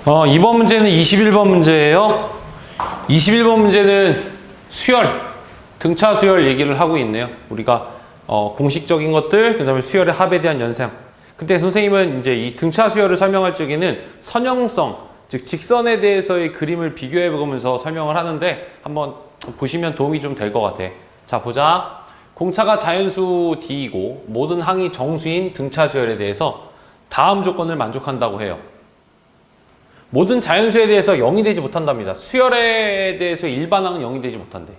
이번 문제는 21번 문제예요. 21번 문제는 수열, 등차 수열 얘기를 하고 있네요. 우리가 공식적인 것들, 그 다음에 수열의 합에 대한 연상. 근데 선생님은 이제 이 등차 수열을 설명할 적에는 선형성, 즉 직선에 대해서의 그림을 비교해 보면서 설명을 하는데 한번 보시면 도움이 좀 될 것 같아. 자, 보자. 공차가 자연수 D이고 모든 항이 정수인 등차 수열에 대해서 다음 조건을 만족한다고 해요. 모든 자연수에 대해서 0이 되지 못한답니다. 수열에 대해서 일반항은 0이 되지 못한대.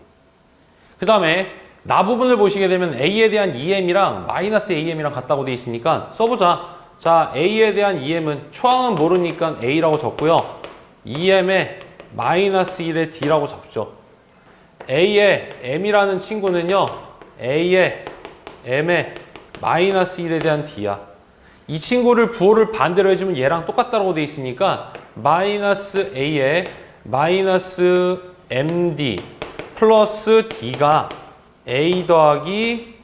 그 다음에 나 부분을 보시게 되면 A에 대한 EM이랑 마이너스 AM이랑 같다고 되어 있으니까 써보자. 자, A에 대한 EM은 초항은 모르니까 A라고 적고요. EM에 마이너스 1에 D라고 잡죠. A에 M이라는 친구는요. A에 M에 마이너스 1에 대한 D야. 이 친구를 부호를 반대로 해주면 얘랑 똑같다고 되어 있으니까 마이너스 A에 마이너스 MD 플러스 D가 A 더하기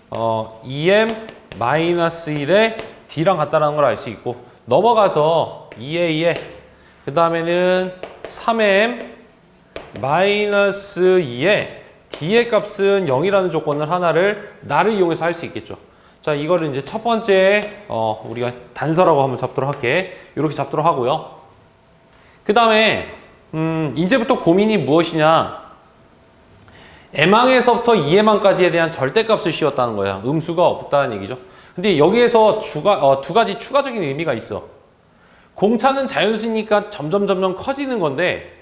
EM 마이너스 1에 D랑 같다는 걸 알 수 있고 넘어가서 2A에 그 다음에는 3M 마이너스 2에 D의 값은 0이라는 조건을 하나를 나를 이용해서 할 수 있겠죠. 자, 이거를 이제 첫 번째 우리가 단서라고 한번 잡도록 할게. 이렇게 잡도록 하고요. 그 다음에 이제부터 고민이 무엇이냐? M항에서부터 EM항까지에 대한 절대값을 씌웠다는 거야. 음수가 없다는 얘기죠. 근데 여기에서 두 가지 추가적인 의미가 있어. 공차는 자연수니까 점점 커지는 건데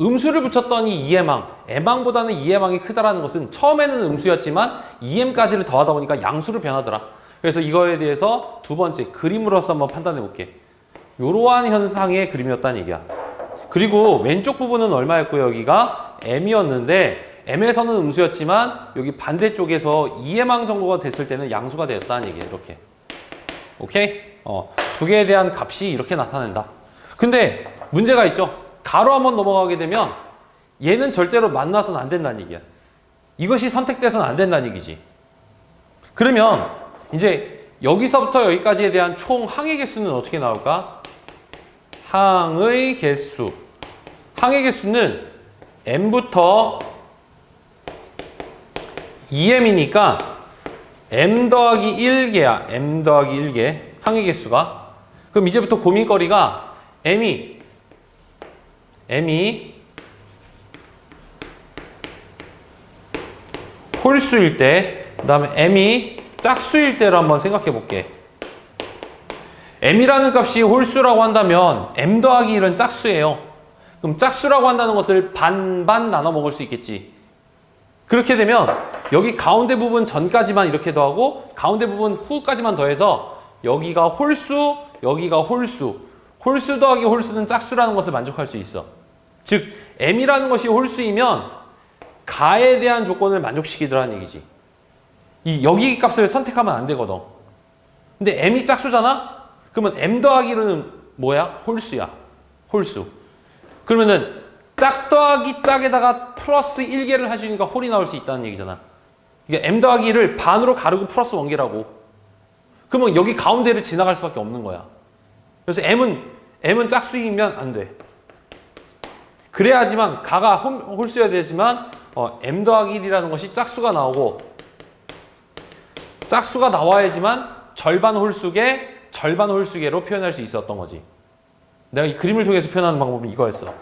음수를 붙였더니 EM항, M항보다는 EM항이 크다라는 것은 처음에는 음수였지만 EM까지를 더하다 보니까 양수로 변하더라. 그래서 이거에 대해서 두 번째 그림으로서 한번 판단해 볼게. 이러한 현상의 그림이었다는 얘기야. 그리고 왼쪽 부분은 얼마였고요? 여기가 M이었는데 M에서는 음수였지만 여기 반대쪽에서 EM항 정도가 됐을 때는 양수가 되었다는 얘기예요. 이렇게. 오케이? 두 개에 대한 값이 이렇게 나타낸다. 근데 문제가 있죠. 가로 한번 넘어가게 되면 얘는 절대로 만나서는 안 된다는 얘기야. 이것이 선택돼서는 안 된다는 얘기지. 그러면 이제 여기서부터 여기까지에 대한 총 항의 개수는 어떻게 나올까? 항의 개수. 항의 개수는 M부터 EM이니까 M 더하기 1개야. M 더하기 1개. 항의 개수가. 그럼 이제부터 고민거리가 M이 홀수일 때, 그 다음에 M이 짝수일 때로 한번 생각해 볼게. M이라는 값이 홀수라고 한다면 M 더하기 1은 짝수예요. 그럼 짝수라고 한다는 것을 반반 나눠 먹을 수 있겠지. 그렇게 되면 여기 가운데 부분 전까지만 이렇게 더하고 가운데 부분 후까지만 더해서 여기가 홀수, 여기가 홀수. 홀수 더하기 홀수는 짝수라는 것을 만족할 수 있어. 즉 M이라는 것이 홀수이면 가에 대한 조건을 만족시키더라는 얘기지. 여기 값을 선택하면 안 되거든. 근데 M이 짝수잖아? 그러면 M 더하기 1은 뭐야? 홀수야. 홀수. 그러면은 짝 더하기 짝에다가 플러스 1개를 해주니까 홀이 나올 수 있다는 얘기잖아. 그러니까 M 더하기 1을 반으로 가르고 플러스 1개라고. 그러면 여기 가운데를 지나갈 수밖에 없는 거야. 그래서 M은 짝수이면 안 돼. 그래야지만 가가 홀수여야 되지만 M 더하기 1이라는 것이 짝수가 나오고 짝수가 나와야지만 절반 홀수계로 표현할 수 있었던 거지. 내가 이 그림을 통해서 표현하는 방법은 이거였어.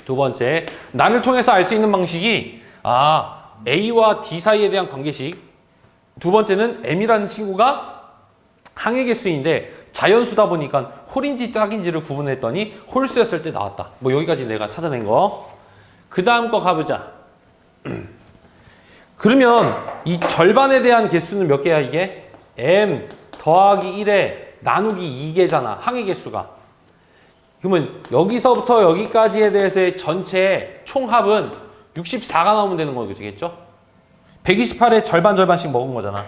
두 번째, 나를 통해서 알 수 있는 방식이 A와 D 사이에 대한 관계식. 두 번째는 M이라는 친구가 항의 개수인데 자연수다 보니까 홀인지 짝인지를 구분했더니 홀수였을 때 나왔다. 뭐 여기까지 내가 찾아낸 거. 그 다음 거 가보자. 그러면 이 절반에 대한 개수는 몇 개야 이게? M 더하기 1에 나누기 2개잖아. 항의 개수가. 그러면 여기서부터 여기까지에 대해서의 전체 총합은 64가 나오면 되는 거겠죠? 128에 절반씩 먹은 거잖아.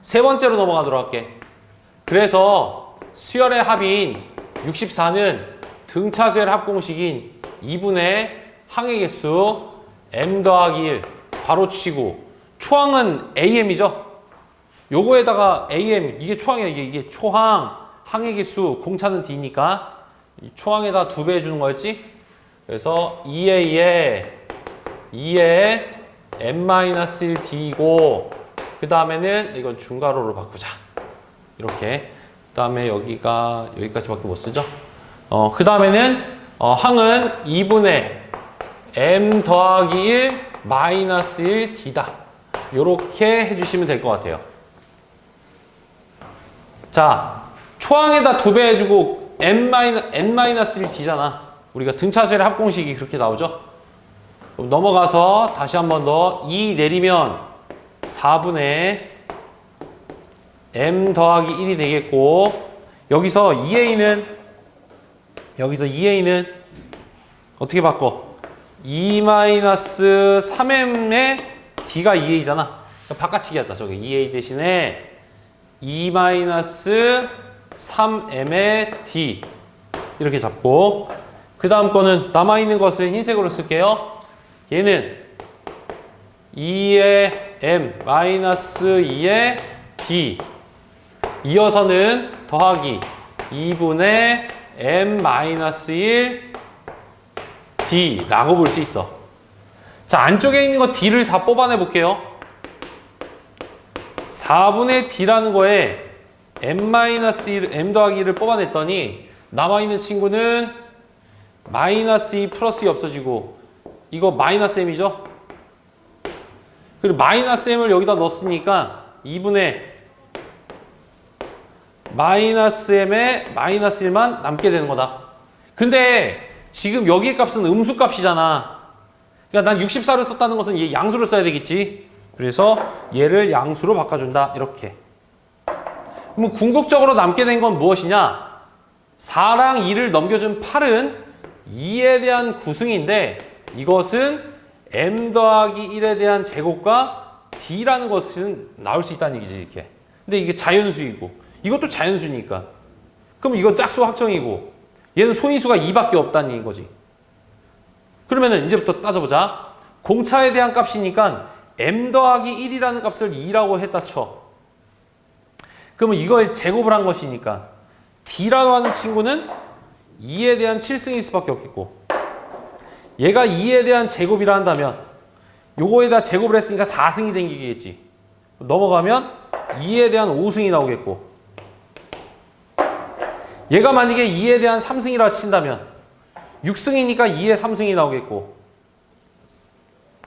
세 번째로 넘어가도록 할게. 그래서 수열의 합인 64는 등차수열 합공식인 2분의 항의 개수 M 더하기 1 괄호치고 초항은 AM이죠. 요거에다가 AM 이게 초항이야. 이게 초항 항의 개수 공차는 D니까 이 초항에다 2배 해주는 거였지? 그래서 2A에 n-1d이고 그 다음에는 이건 중괄호로 바꾸자. 이렇게. 그 다음에 여기가 여기까지밖에 못 쓰죠? 그 다음에는 항은 2분의 m 더하기 1 마이너스 1d다. 요렇게 해주시면 될 것 같아요. 자, 초항에다 2배 해주고 n-1d잖아. 우리가 등차수열의 합공식이 그렇게 나오죠? 그럼 넘어가서 다시 한 번 더 2 내리면 4분의 m 더하기 1이 되겠고 여기서 2a는 어떻게 바꿔? 2-3m의 d가 2a잖아. 바꿔치기 하자. 저기 2a 대신에 2-3m의 d 이렇게 잡고 그 다음 거는 남아있는 것은 흰색으로 쓸게요. 얘는 2의 m 마이너스 2의 d 이어서는 더하기 2분의 m 마이너스 1 d라고 볼 수 있어. 자, 안쪽에 있는 거 d를 다 뽑아내 볼게요. 4분의 d라는 거에 m 마이너스 1, m 더하기 1을 뽑아냈더니 남아있는 친구는 마이너스 2 플러스 2 없어지고 이거 마이너스 m이죠? 그리고 마이너스 m을 여기다 넣었으니까 2분의 마이너스 m에 마이너스 1만 남게 되는 거다. 근데 지금 여기의 값은 음수 값이잖아. 그러니까 난 64를 썼다는 것은 얘 양수를 써야 되겠지. 그래서 얘를 양수로 바꿔준다. 이렇게. 그럼 궁극적으로 남게 된 건 무엇이냐? 4랑 2를 넘겨준 8은 2에 대한 구승인데 이것은 m 더하기 1에 대한 제곱과 d라는 것은 나올 수 있다는 얘기지. 이렇게. 근데 이게 자연수이고 이것도 자연수니까. 그럼 이건 짝수 확정이고 얘는 소인수가 2밖에 없다는 거지. 그러면은 이제부터 따져보자. 공차에 대한 값이니까 m 더하기 1이라는 값을 2라고 했다 쳐. 그러면 이걸 제곱을 한 것이니까 d라고 하는 친구는 2에 대한 7승일 수밖에 없겠고 얘가 2에 대한 제곱이라 한다면 요거에다 제곱을 했으니까 4승이 생기겠지. 넘어가면 2에 대한 5승이 나오겠고 얘가 만약에 2에 대한 3승이라 친다면 6승이니까 2에 3승이 나오겠고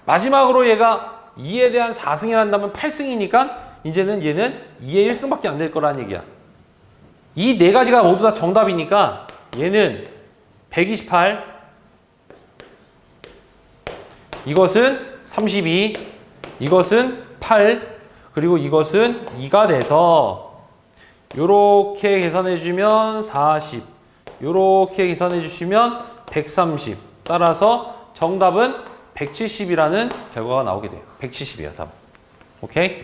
마지막으로 얘가 2에 대한 4승이 한다면 8승이니까 이제는 얘는 2에 1승밖에 안 될 거라는 얘기야. 이 네 가지가 모두 다 정답이니까 얘는 128 이것은 32 이것은 8 그리고 이것은 2가 돼서 요렇게 계산해 주시면 40 요렇게 계산해 주시면 130 따라서 정답은 170이라는 결과가 나오게 돼요. 170이야 답. 오케이?